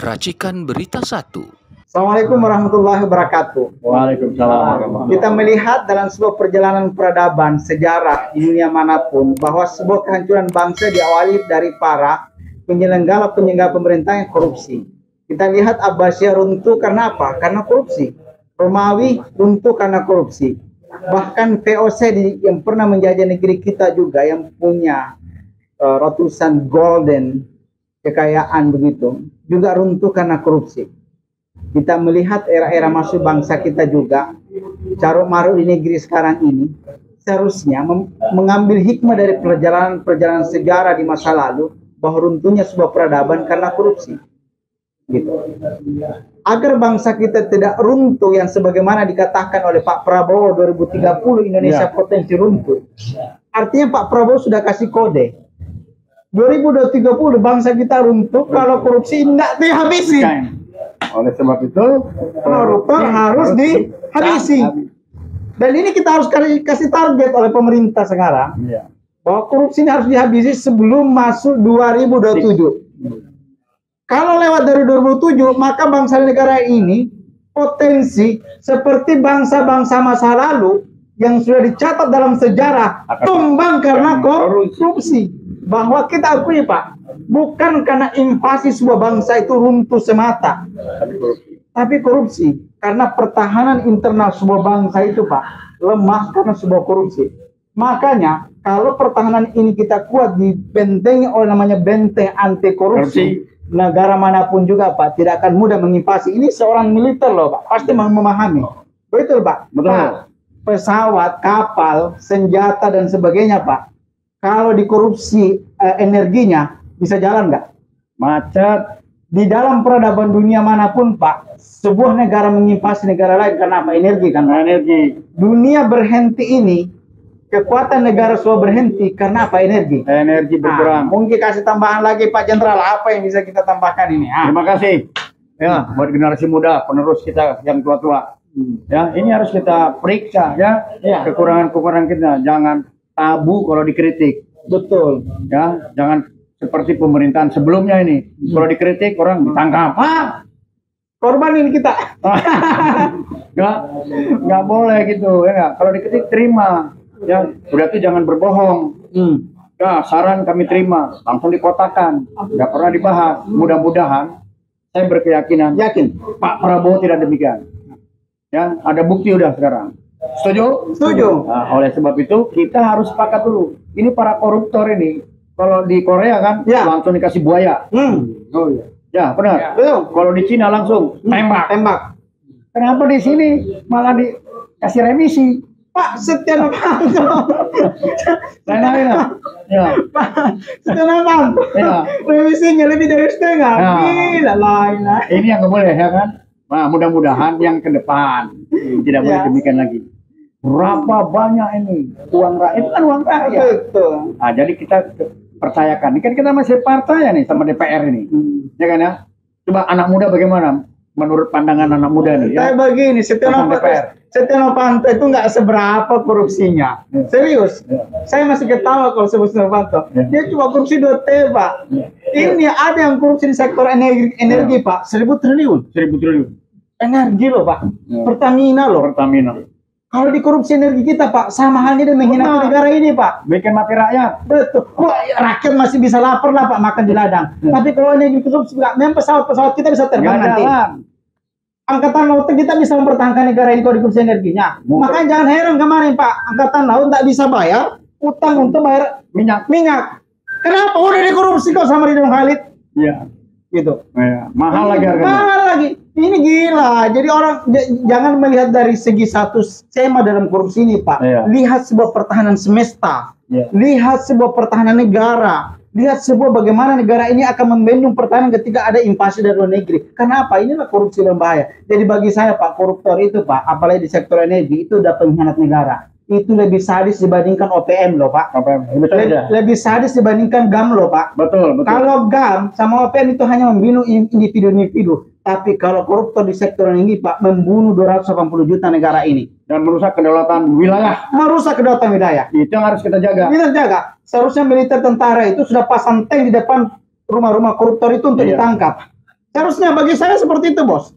Racikan Berita 1. Assalamualaikum warahmatullahi wabarakatuh. Waalaikumsalam. Kita melihat dalam sebuah perjalanan peradaban sejarah di dunia manapun bahwa sebuah kehancuran bangsa diawali dari para penyelenggara pemerintah yang korupsi. Kita lihat Abbasiyah runtuh karena apa? Karena korupsi. Romawi runtuh karena korupsi. Bahkan VOC yang pernah menjajah negeri kita juga yang punya ratusan golden kekayaan begitu juga runtuh karena korupsi. Kita melihat era-era masuk bangsa kita juga caruk maruk di negeri sekarang ini seharusnya mengambil hikmah dari perjalanan sejarah di masa lalu bahwa runtuhnya sebuah peradaban karena korupsi gitu. Agar bangsa kita tidak runtuh yang sebagaimana dikatakan oleh Pak Prabowo 2030 Indonesia potensi runtuh. Artinya Pak Prabowo sudah kasih kode 2030 bangsa kita runtuh kalau korupsi tidak dihabisi. Oleh sebab itu koruptor harus dihabisi. Dan ini kita harus kasih target oleh pemerintah sekarang bahwa korupsi ini harus dihabisi sebelum masuk 2027. Kalau lewat dari 2007 maka bangsa negara ini potensi seperti bangsa-bangsa masa lalu yang sudah dicatat dalam sejarah tumbang karena korupsi. Bahwa kita akui Pak, bukan karena invasi sebuah bangsa itu runtuh semata, tapi korupsi. Karena pertahanan internal sebuah bangsa itu Pak lemah karena sebuah korupsi. Makanya kalau pertahanan ini kita kuat dibentengi oleh namanya benteng anti korupsi, negara manapun juga Pak tidak akan mudah menginvasi. Ini seorang militer loh Pak, pasti memahami. Betul Pak? Betul. Pak, pesawat, kapal, senjata dan sebagainya Pak. Kalau dikorupsi energinya bisa jalan nggak? Macet. Di dalam peradaban dunia manapun Pak, sebuah negara menginvasi negara lain karena apa? Energi kan? Energi. Dunia berhenti ini, kekuatan negara semua berhenti karena apa? Energi. Energi berkurang. Mungkin kasih tambahan lagi Pak Jenderal, apa yang bisa kita tambahkan ini? Terima kasih. Ya, buat generasi muda, penerus kita yang tua-tua. Ya, ini harus kita periksa ya. Kekurangan-kekurangan kita. Jangan tabu kalau dikritik. Betul. Ya, jangan seperti pemerintahan sebelumnya ini. Kalau dikritik orang ditangkap. Korban ini kita. Nggak boleh gitu ya nggak. Kalau dikritik terima. Ya, berarti jangan berbohong. Ya, saran kami terima, langsung dikotakan. Nggak pernah dibahas. Mudah-mudahan saya berkeyakinan Pak Prabowo tidak demikian. Ya, ada bukti udah sekarang. Setuju? Setuju. Nah, oleh sebab itu kita harus sepakat dulu. Ini para koruptor ini, kalau di Korea kan langsung dikasih buaya. Oh iya. Ya benar. Kalau di Cina langsung tembak. Kenapa di sini malah dikasih remisi? Pak Setia Novanto. Ya. Pak Setia Novanto. Ya. Remisinya lebih dari setengah. Ya. Gila lah. Ini yang nggak boleh ya kan? Nah, mudah-mudahan yang ke depan tidak boleh demikian lagi. Berapa banyak ini uang rakyat? Itu kan uang rakyat. Betul. Nah, jadi kita percayakan. Ini kan kita masih partai nih sama DPR ini, ya kan ya? Coba anak muda bagaimana? Menurut pandangan anak muda nih? Kayak begini, Setia Novanto itu nggak seberapa korupsinya. Serius. Saya masih ketawa kalau sebut Setia Novanto. Dia cuma korupsi 2 T Pak. Ini ada yang korupsi di sektor energi Pak, 1.000 triliun. 1.000 triliun. Energi loh Pak, Pertamina loh. Kalau dikorupsi energi kita Pak, sama halnya dia menghina negara ini Pak. Bikin mati rakyat. Betul. Wah, rakyat masih bisa lapar lah Pak, makan di ladang. Tapi kalau energi korupsi, memang pesawat kita bisa terbang nanti. Angkatan laut kita bisa mempertahankan negara ini kalau dikorupsi energinya. Makanya jangan heran kemarin Pak, Angkatan Laut tak bisa bayar utang untuk bayar minyak. Kenapa? Udah dikorupsi kok sama Ridwan Khalid. Iya. Gitu. Ya, mahal lagi harganya. Mahal lagi. Ini gila. Jadi orang jangan melihat dari segi satu skema dalam korupsi ini, Pak. Lihat sebuah pertahanan semesta. Lihat sebuah pertahanan negara. Lihat sebuah bagaimana negara ini akan membendung pertahanan ketika ada invasi dari luar negeri. Kenapa? Inilah korupsi yang bahaya. Jadi bagi saya, Pak, koruptor itu, Pak, apalagi di sektor energi itu udah pengkhianat negara. Itu lebih sadis dibandingkan OPM loh Pak. Lebih sadis dibandingkan GAM loh Pak. Betul. Kalau GAM sama OPM itu hanya membunuh individu-individu. Tapi kalau koruptor di sektor ini Pak membunuh 280 juta negara ini. Dan merusak kedaulatan wilayah. Itu yang harus kita jaga. Kita jaga. Seharusnya militer tentara itu sudah pasang tank di depan rumah-rumah koruptor itu untuk ditangkap. Seharusnya bagi saya seperti itu, Bos.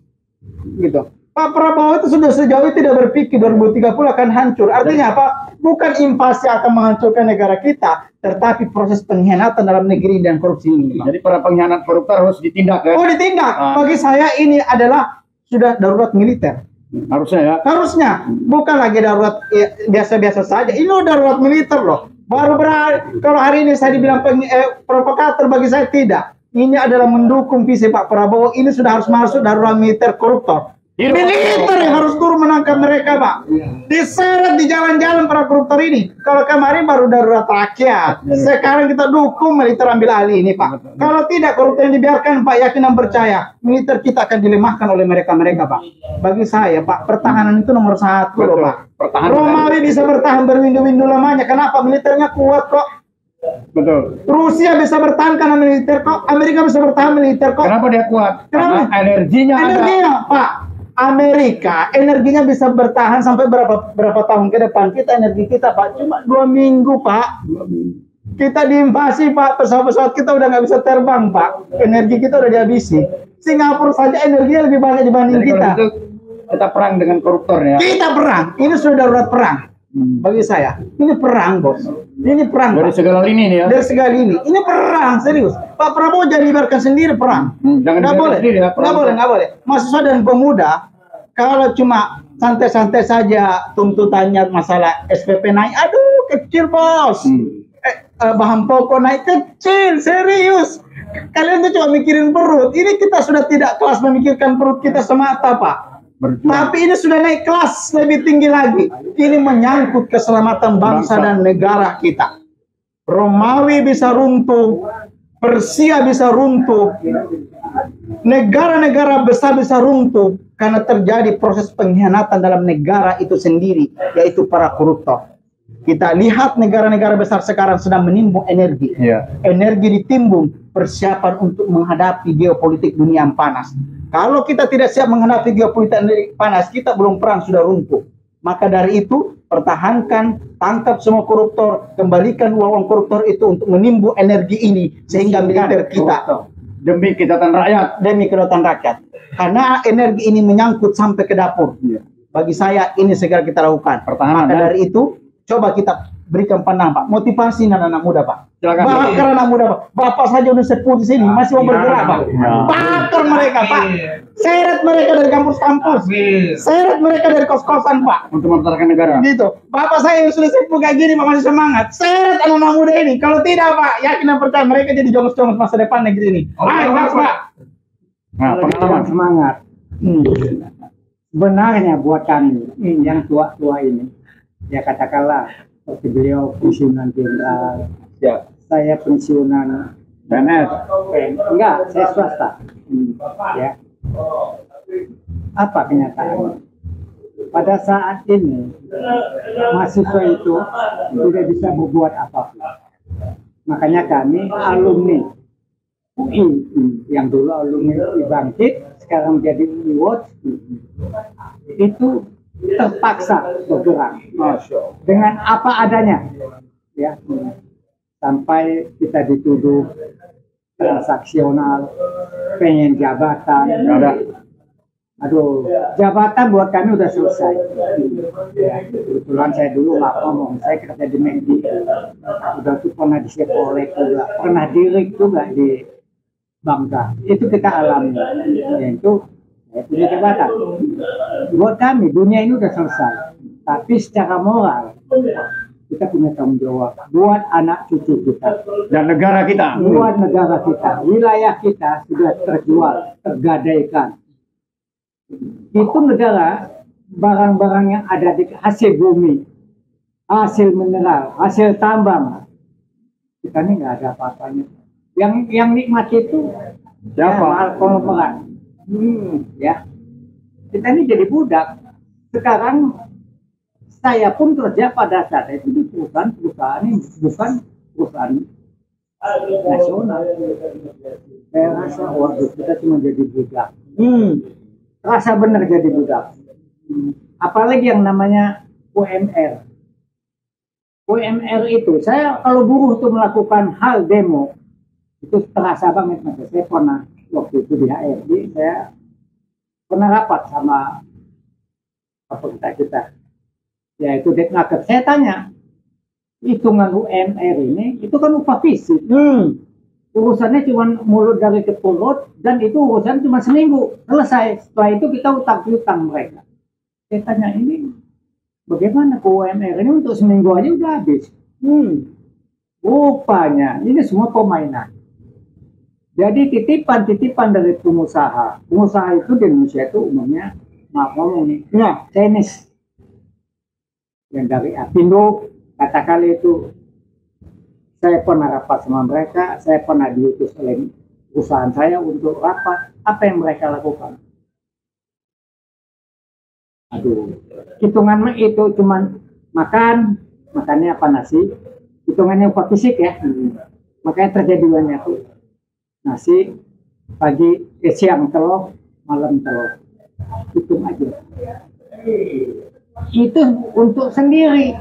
Gitu. Pak Prabowo itu sudah sejauh itu tidak berpikir 2030 akan hancur. Artinya apa? Bukan invasi akan menghancurkan negara kita, tetapi proses pengkhianatan dalam negeri dan korupsi ini. Jadi para pengkhianat koruptor harus ditindak ya? Oh, ditindak. Bagi saya ini adalah sudah darurat militer. Harusnya ya? Harusnya. Bukan lagi darurat biasa-biasa saja. Ini udah darurat militer loh. Baru kalau hari ini saya dibilang provokator, bagi saya tidak. Ini adalah mendukung visi Pak Prabowo. Ini sudah harus masuk darurat militer koruptor. Militer yang harus turun menangkap mereka, Pak. Diseret di jalan-jalan para koruptor ini. Kalau kemarin baru darurat rakyat. Sekarang kita dukung militer ambil alih ini, Pak. Kalau tidak koruptor yang dibiarkan, Pak, yakin dan percaya, militer kita akan dilemahkan oleh mereka-mereka, Pak. Bagi saya, Pak, pertahanan itu nomor satu loh, Pak. Romawi bisa bertahan berwindu-windu lamanya. Kenapa? Militernya kuat kok. Betul. Rusia bisa bertahan karena militer kok. Amerika bisa bertahan militer kok. Kenapa dia kuat? Kenapa? Karena energinya Pak. Amerika energinya bisa bertahan sampai berapa tahun ke depan. Kita energi kita, Pak, cuma 2 minggu, Pak. Kita diinvasi, Pak. Pesawat-pesawat kita udah nggak bisa terbang, Pak. Energi kita udah dihabisi. Singapura saja energinya lebih banyak dibanding Jadi kita. Itu, kita perang dengan koruptor ya. Kita perang. Ini sudah darurat perang. Bagi saya, ini perang, Bos. Ini perang, Dari Pak. segala lini nih ya. Dari segala ini. Ini perang, serius. Pak Prabowo jangan dibiarkan sendiri perang. Jangan Nggak dibiarkan boleh. sendiri ya, perang. Nggak boleh. Mahasiswa dan pemuda, kalau cuma santai-santai saja tuntutannya masalah SPP naik, aduh kecil, Bos. Bahan pokok naik kecil, serius. Kalian tuh cuma mikirin perut. Ini kita sudah tidak kelas memikirkan perut kita semata, Pak. Tapi ini sudah naik kelas lebih tinggi lagi. Ini menyangkut keselamatan bangsa dan negara kita. Romawi bisa runtuh, Persia bisa runtuh, negara-negara besar bisa runtuh karena terjadi proses pengkhianatan dalam negara itu sendiri, yaitu para koruptor. Kita lihat negara-negara besar sekarang sedang menimbun energi. Energi ditimbun, persiapan untuk menghadapi geopolitik dunia yang panas. Kalau kita tidak siap menghadapi geopolitik panas, kita belum perang sudah runtuh. Maka dari itu, pertahankan, tangkap semua koruptor, kembalikan uang koruptor itu untuk menimbun energi ini sehingga militer kita demi kedaulatan rakyat. Demi kedaulatan rakyat. Karena energi ini menyangkut sampai ke dapur. Bagi saya ini segera kita lakukan. Pertahanan. Maka dari itu, coba kita berikan pandang, Pak. Motivasi anak-anak muda, Pak. Silakan. Bakar anak muda, Pak. Bapak saja udah sepuh di sini, masih mau bergerak, Pak. Bakar mereka, Pak. Seret mereka dari kampus-kampus. Seret mereka dari kos-kosan, Pak. Untuk membesarkan negara. Gitu. Bapak saya yang sudah sepuh kayak gini, Pak, masih semangat. Seret anak-anak muda ini. Kalau tidak, Pak, yakin dan percaya mereka jadi jongos-jongos masa depan negeri ini. Ayo, Pak. Nah, pengalaman. Semangat. Sebenarnya buat kami yang tua-tua ini, ya katakanlah seperti beliau pensiunan jenderal, saya pensiunan PNS. enggak, saya swasta. Ya. Apa kenyataannya? Pada saat ini mahasiswa itu tidak bisa berbuat apapun. Makanya kami alumni UI yang dulu alumni UI Bangkit, sekarang jadi UI Watch, itu terpaksa bergerak dengan apa adanya, ya, sampai kita dituduh transaksional, pengen jabatan. Aduh, jabatan buat kami udah selesai. Ya, kebetulan saya dulu nggak ngomong, saya kerja di Medi, udah tuh pernah di Sepolek juga, pernah dirik juga di Bangka. Itu kita alami, yaitu saya punya jabatan. Buat kami dunia ini udah selesai, tapi secara moral kita punya tanggung jawab buat anak cucu kita Dan negara kita. buat negara kita. Wilayah kita sudah terjual, tergadaikan. Itu negara, barang-barang yang ada di hasil bumi, hasil mineral, hasil tambang, kita ini nggak ada apa-apanya. Yang nikmat itu Siapa? konglomerat. Ya, kita ini jadi budak. Sekarang saya pun kerja pada saat itu di perusahaan ini bukan perusahaan nasional. Saya rasa waduh, kita cuma jadi budak. Rasa benar jadi budak. Apalagi yang namanya UMR. UMR itu, saya kalau buruh itu melakukan hal demo, itu terasa banget. Saya pernah waktu itu di HRD saya pernah rapat sama pemerintah kita, yaitu Depnaker. Saya tanya, hitungan UMR ini itu kan upah fisik. Urusannya cuma mulut dari ke perut, dan itu urusan cuma seminggu selesai. Setelah itu kita utang mereka. Saya tanya, ini bagaimana ke UMR ini untuk seminggu aja udah habis. Rupanya ini semua permainan. Jadi titipan dari pengusaha. Pengusaha itu di Indonesia itu umumnya, maaf ngomong nih, Chinese. Yang dari Apindo, katakan itu, saya pernah rapat sama mereka, saya pernah diutus oleh perusahaan saya untuk rapat. Apa yang mereka lakukan? Aduh, hitungan itu cuman makannya apa nasi, hitungannya upah fisik ya. Makanya terjadinya tuh nasi pagi, siang telur, malam telur. Hitung aja. Itu untuk sendiri,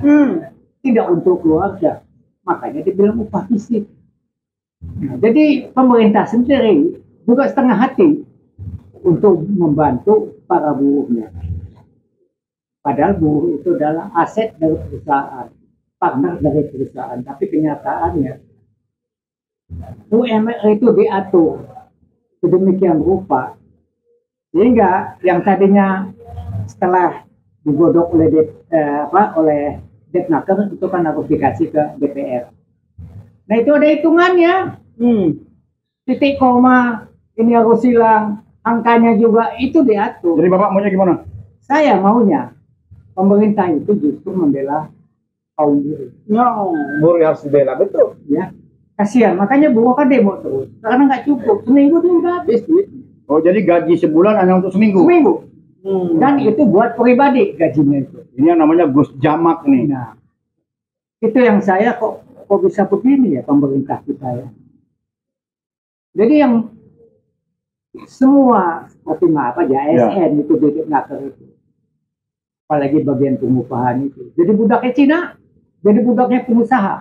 tidak untuk keluarga. Makanya dibilang upah fisik. Nah, jadi pemerintah sendiri juga setengah hati untuk membantu para buruhnya. Padahal buruh itu adalah aset dari perusahaan, partner dari perusahaan. Tapi kenyataannya UMR itu diatur sedemikian rupa sehingga yang tadinya setelah digodok oleh Depnaker itu kan harus dikasih ke DPR. Nah itu ada hitungannya. Titik koma ini harus hilang, angkanya juga itu diatur. Jadi Bapak maunya gimana? Saya maunya pemerintah itu justru membela kaum buruh. Buruh harus dibela, betul. Ya, kasihan. Makanya buruh kan demo terus. Karena nggak cukup. Seminggu itu udah habis duit. Oh jadi gaji sebulan hanya untuk seminggu? Seminggu. Dan itu buat pribadi gajinya itu. Ini yang namanya Gus Jamak nih. Nah, itu yang saya kok bisa begini ya pemerintah kita ya. Jadi yang semua seperti apa aja ASN itu Depnaker itu. Apalagi bagian pengupahan itu. Jadi budaknya Cina, jadi budaknya pengusaha.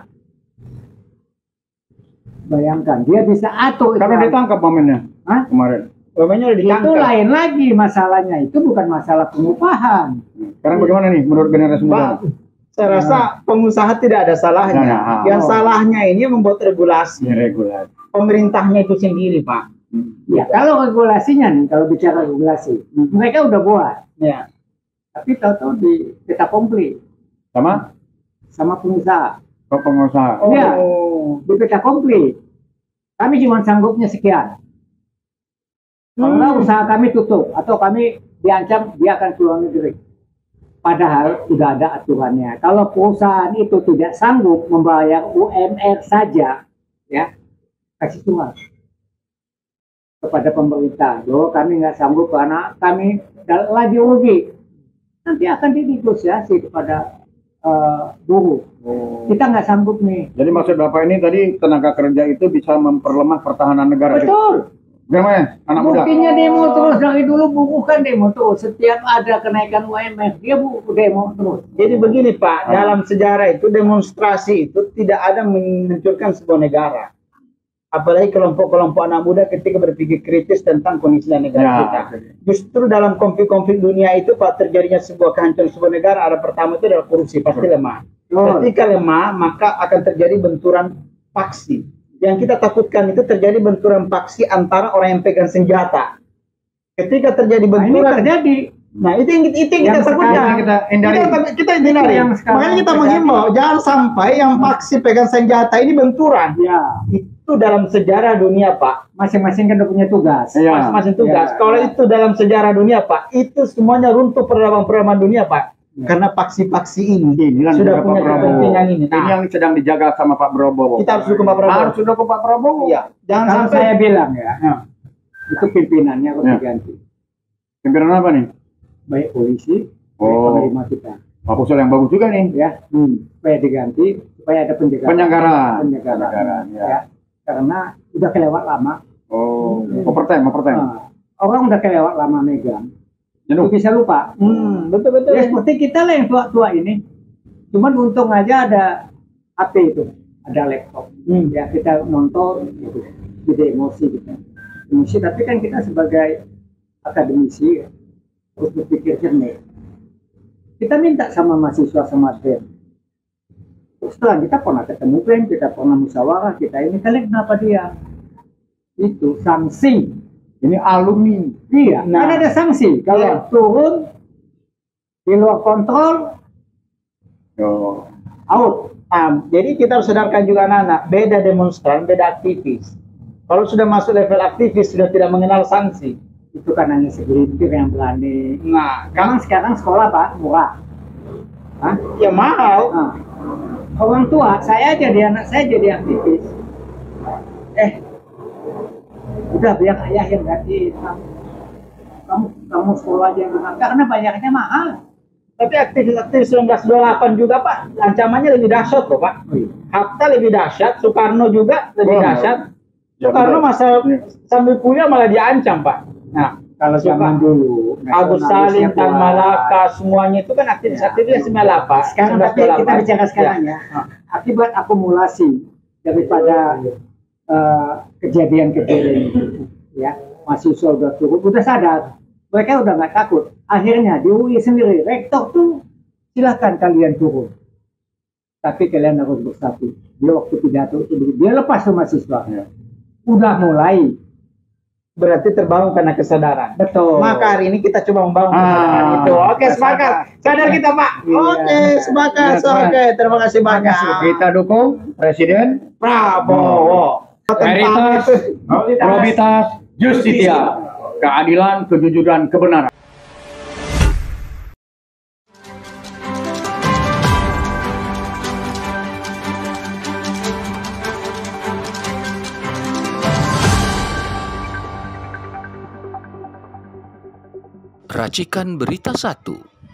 Bayangkan dia bisa atur. Karena ditangkap pamennya kemarin. Pamennya ditangkap. Itu lain lagi masalahnya, itu bukan masalah pengupahan. Sekarang bagaimana nih menurut generasi muda? Saya rasa pengusaha tidak ada salahnya. Yang salahnya ini membuat regulasi. Regulasi. Pemerintahnya itu sendiri, Pak. Ya, kalau regulasinya nih, kalau bicara regulasi, mereka udah buat. Ya. Tapi tahu-tahu di kita komplit sama pengusaha. Pengusaha. Ya, di kita komplit. Kami cuma sanggupnya sekian. Kalau nggak usaha kami tutup atau kami diancam dia akan keluar negeri. Padahal sudah ada aturannya. Kalau perusahaan itu tidak sanggup membayar UMR saja, ya kasih surat kepada pemerintah. Loh, kami nggak sanggup karena kami lagi rugi. Nanti akan dinegosiasi kepada buruh. Kita nggak sanggup nih. Jadi maksud Bapak ini tadi tenaga kerja itu bisa memperlemah pertahanan negara. Betul. Gimana anak muda? Buktinya demo terus dari dulu buruh kan demo terus. Setiap ada kenaikan UMR dia demo terus. Jadi begini Pak, dalam sejarah itu demonstrasi itu tidak ada menghancurkan sebuah negara. Apalagi kelompok-kelompok anak muda ketika berpikir kritis tentang kondisi negara kita. Justru dalam konflik-konflik dunia itu Pak terjadinya sebuah kehancuran sebuah negara, ada pertama itu adalah korupsi, pasti lemah. Ketika lemah maka akan terjadi benturan faksi. Yang kita takutkan itu terjadi benturan faksi antara orang yang pegang senjata. Ketika terjadi benturan, nah itu yang kita takutkan. Kita hindari. Makanya kita menghimbau jangan sampai yang faksi pegang senjata ini benturan. Ya. Itu dalam sejarah dunia Pak. Masing-masing kan udah punya tugas. Masing-masing tugas. Kalau itu dalam sejarah dunia Pak, itu semuanya runtuh peradaban dunia Pak. Karena faksi-faksi ini sudah punya kepentingan ini. Ini yang sedang dijaga sama Pak Prabowo. Kita harus dukung Pak Prabowo. Harus dukung Pak Prabowo. Iya. Jangan Kalau sampai saya bilang ya, itu pimpinannya harus diganti. Pimpinan apa nih? Baik polisi, baik penerima kita. Pak usul yang bagus juga nih. Ya, supaya diganti, supaya ada penjagaan. Ya. Karena udah kelewat lama. Overtime. Orang udah kelewat lama megang. Itu bisa lupa. Betul-betul. Ya seperti kita lah yang tua-tua ini. Cuman untung aja ada HP itu, ada laptop. Ya kita nonton, gitu. Jadi emosi kita. akademisi, tapi kan kita sebagai akademisi harus berpikir jernih. Kita minta sama mahasiswa sama BEM. Setelah kita pernah ketemu BEM, kita pernah musyawarah, kita ini kalian kenapa dia? Itu sanksi. Ini alumni. Iya, Nah. kan ada sanksi. Kalau Iya. turun di luar kontrol, Oh. out. Jadi kita harus sadarkan juga anak-anak, beda demonstran, beda aktivis. Kalau sudah masuk level aktivis, sudah tidak mengenal sanksi. Itu kan hanya segelintir yang berani. Nah, Sekarang sekolah Pak murah. Hah? ya mahal. Nah, orang tua, saya jadi anak saya jadi aktivis. Udah biar ayah yang ganti. Kamu sekolah aja yang benar. Karena banyaknya mahal. Tapi aktivis-aktivis 1928 juga Pak, ancamannya lebih dahsyat loh Pak. Hatta lebih dahsyat, Soekarno juga lebih dahsyat. Ya, Soekarno benar. masa sambil kuliah malah diancam Pak. Nah, Kalau zaman dulu, Agus Salim, nasionalisnya Tan kuat. Malaka, semuanya itu kan aktivis-aktivis 98. Sekarang tapi kita bicara sekarang ya. Nah. Akibat akumulasi daripada kejadian-kejadian itu, ya mahasiswa udah turun, udah sadar, mereka udah nggak takut. Akhirnya di UI sendiri, rektor tuh silahkan kalian turun, tapi kalian harus bersatu. Dia waktu pidato itu dia lepas tuh mahasiswa, udah mulai. Berarti terbangun karena kesadaran. Betul. Maka hari ini kita coba membangun kesadaran itu. Oke, sepakat. Sadar kita Pak. Iya. Oke, sepakat. Iya, sepakat. Oke, terima kasih banyak. Kita dukung Presiden Prabowo. Veritas, Probitas, Justitia, keadilan, kejujuran, kebenaran. Racikan Berita 1.